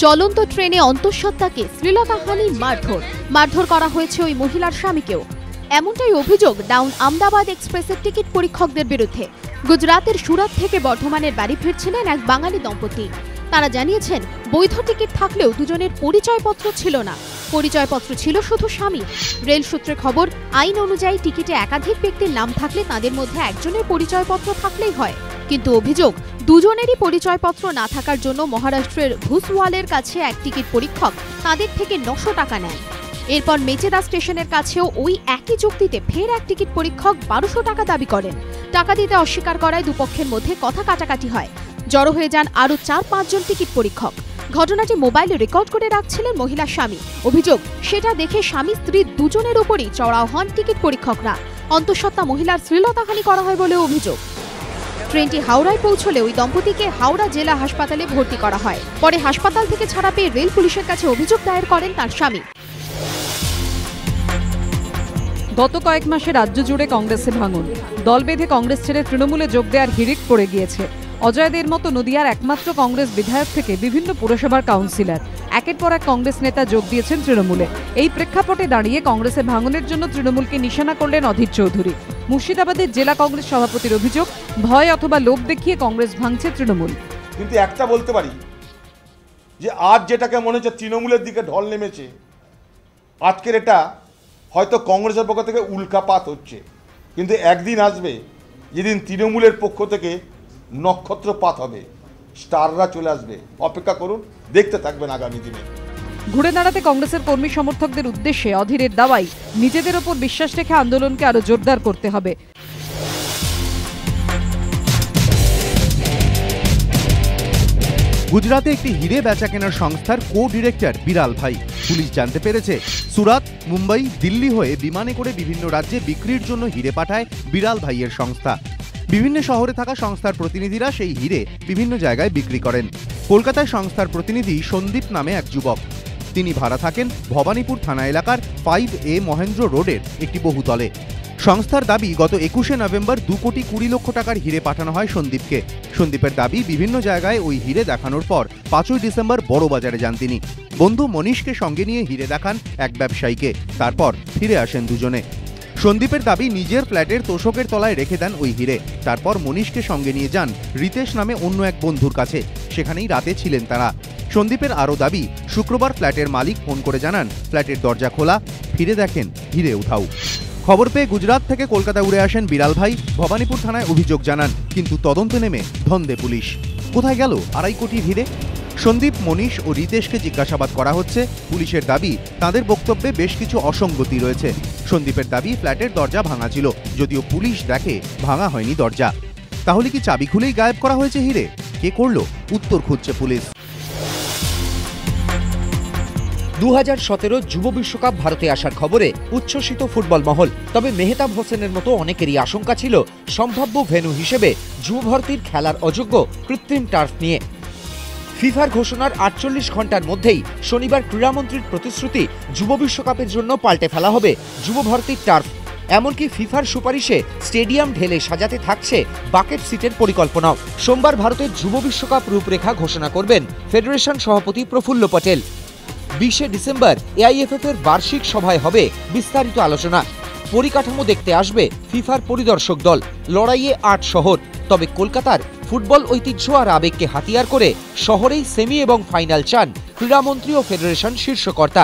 চলন্ত ট্রেনে অন্তঃসত্ত্বাকে শ্লীলতাহানি মারধর করা হয়েছে ওই মহিলার স্বামীকেও। এমনটাই অভিযোগ ডাউন আমদাবাদ এক্সপ্রেসের টিকিট পরীক্ষকদের বিরুদ্ধে। গুজরাতের সুরাত থেকে বর্ধমানের বাড়ি ফিরছিলেন এক বাঙালি দম্পতি। তারা জানিয়েছেন, বৈধ টিকিট থাকলেও দুজনের পরিচয়পত্র ছিল না। পরিচয়পত্র ছিল শুধু স্বামী। রেল সূত্রে খবর, আইন অনুযায়ী টিকিটে একাধিক ব্যক্তির নাম থাকলে তাদের মধ্যে একজনের পরিচয়পত্র থাকলেই হয়। কিন্তু অভিযোগ, দুজনেরই পরিচয়পত্র না থাকার জন্য মহারাষ্ট্রের ভুসওয়ালের কাছে এক টিকিট পরীক্ষক তাদের থেকে 900 টাকা নেন। এরপর মেচেদা স্টেশনের কাছেও ওই একই যুক্তিতে ফের এক টিকিট পরীক্ষক 1200 টাকা দাবি করেন। টাকা দিতে অস্বীকার করায় দুপক্ষের মধ্যে কথা কাটাকাটি হয়। জড়ো হয়ে যান আরও 4-5 জন টিকিট পরীক্ষক। ঘটনাটি মোবাইলে রেকর্ড করে রাখছিলেন মহিলার স্বামী। অভিযোগ, সেটা দেখে স্বামী স্ত্রী দুজনের উপরই চড়াও হন টিকিট পরীক্ষকরা। অন্তঃসত্ত্বা মহিলার শ্লীলতাহানি করা হয় বলে অভিযোগ। ট্রেনটি হাওড়ায় পৌঁছলে ওই দম্পতিকে হাওড়া জেলা হাসপাতালে ভর্তি করা হয়। পরে হাসপাতাল থেকে ছাড়া পেয়ে রেল পুলিশের কাছে অভিযোগ দায়ের করেন তার স্বামী। গত কয়েক মাসে রাজ্য জুড়ে কংগ্রেসে ভাঙন। দল বেঁধে কংগ্রেস ছেড়ে তৃণমূলে যোগ দেওয়ার হিড়িক পড়ে গিয়েছে অজয়দের মতো নদিয়ার একমাত্র কংগ্রেস বিধায়ক থেকে বিভিন্ন পুরসভার কাউন্সিলর। একের পর এক কংগ্রেস নেতা যোগ দিয়েছেন তৃণমূলে। এই প্রেক্ষাপটে দাঁড়িয়ে কংগ্রেসের ভাঙনের জন্য তৃণমূলকে নিশানা করলেন অধীর চৌধুরী। মুর্শিদাবাদের জেলা কংগ্রেস সভাপতির অভিযোগ, ভয় অথবা লোভ দেখিয়ে কংগ্রেস ভাঙছে তৃণমূল। কিন্তু একটা বলতে পারি যে আজ যেটাকে মনে হচ্ছে তৃণমূলের দিকে ঢল নেমেছে, আজকের এটা হয়তো কংগ্রেসের পক্ষ থেকে উল্কাপাত হচ্ছে। কিন্তু একদিন আসবে যেদিন তৃণমূলের পক্ষ থেকে নক্ষত্রপাত হবে, স্টাররা চলে আসবে। অপেক্ষা করুন, দেখতে থাকবেন আগামী দিনে। ঘুরে দাঁড়াতে কংগ্রেসের কর্মী সমর্থকদের উদ্দেশ্যে অধীরের দাওয়াই, নিজেদের ওপর বিশ্বাস রেখে আন্দোলনকে আরো জোরদার করতে হবে। গুজরাতে একটি হিরে বেচাকেনার সংস্থার কো ডিরেক্টর বিরাল ভাই। পুলিশ জানতে পেরেছে, সুরাত, মুম্বাই, দিল্লি হয়ে বিমানে করে বিভিন্ন রাজ্যে বিক্রির জন্য হিরে পাঠায় বিরাল ভাইয়ের সংস্থা। বিভিন্ন শহরে থাকা সংস্থার প্রতিনিধিরা সেই হিরে বিভিন্ন জায়গায় বিক্রি করেন। কলকাতায় সংস্থার প্রতিনিধি সন্দীপ নামে এক যুবক। তিনি ভাড়া থাকেন ভবানীপুর থানা এলাকার 5A মহেন্দ্র রোডের একটি বহুতলে। সংস্থার দাবি, গত 21শে নভেম্বর 2,20,00,000 টাকার হিরে পাঠানো হয় সন্দীপকে। সন্দীপের দাবি, বিভিন্ন জায়গায় ওই হিরে দেখানোর পর 5ই ডিসেম্বর বড় বাজারে যান তিনি। বন্ধু মনীষকে সঙ্গে নিয়ে হিরে দেখান এক ব্যবসায়ীকে, তারপর ফিরে আসেন দুজনে। সন্দীপের দাবি, নিজের ফ্ল্যাটের তোষকের তলায় রেখে দেন ওই হিরে। তারপর মনীষকে সঙ্গে নিয়ে যান রিতেশ নামে অন্য এক বন্ধুর কাছে, সেখানেই রাতে ছিলেন তারা। সন্দীপের আরও দাবি, শুক্রবার ফ্ল্যাটের মালিক ফোন করে জানান ফ্ল্যাটের দরজা খোলা, ফিরে দেখেন হিরে উধাও। খবর পেয়ে গুজরাট থেকে কলকাতা উড়ে আসেন বিরাল ভাই, ভবানীপুর থানায় অভিযোগ জানান। কিন্তু তদন্তে নেমে ধন্দে পুলিশ। কোথায় গেল 2.5 কোটির হিরে? সন্দীপ, মনীষ ও রিতেশকে জিজ্ঞাসাবাদ করা হচ্ছে। পুলিশের দাবি, তাদের বক্তব্যে বেশ কিছু অসঙ্গতি রয়েছে। সন্দীপের দাবি, ফ্ল্যাটের দরজা ভাঙা ছিল, যদিও পুলিশ দেখে ভাঙা হয়নি দরজা। তাহলে কি চাবি খুলেই গায়েব করা হয়েছে হিরে? কে করলো? উত্তর খুঁজছে পুলিশ। 2017 যুব বিশ্বকাপ ভারতে আসার খবরে উচ্ছ্বসিত ফুটবল মহল। তবে মেহতাব হোসেনের মতো অনেকেরই আশঙ্কা ছিল সম্ভাব্য ভেন্যু হিসেবে যুব ভারতীর খেলার অযোগ্য কৃত্রিম টার্ফ নিয়ে। ফিফার ঘোষণার 48 ঘন্টার মধ্যেই শনিবার ক্রীড়ামন্ত্রীর প্রতিশ্রুতি, যুব বিশ্বকাপের জন্য পাল্টে ফেলা হবে যুব ভারতীর টার্ফ। এমনকি ফিফার সুপারিশে স্টেডিয়াম ঢেলে সাজাতে থাকছে বাকেট সিটের পরিকল্পনাও। সোমবার ভারতের যুব বিশ্বকাপ রূপরেখা ঘোষণা করবেন ফেডারেশন সভাপতি প্রফুল্ল পটেল। 20শে ডিসেম্বর এআইএফএফ এর বার্ষিক সভায় হবে বিস্তারিত আলোচনা। পরিকাঠামো দেখতে আসবে ফিফার পরিদর্শক দল। লড়াইয়ে 8 শহর। তবে কলকাতার ফুটবল ঐতিহ্য আর আবেগকে হাতিয়ার করে শহরেই সেমি এবং ফাইনাল চান ক্রীড়ামন্ত্রী ও ফেডারেশন শীর্ষকর্তা।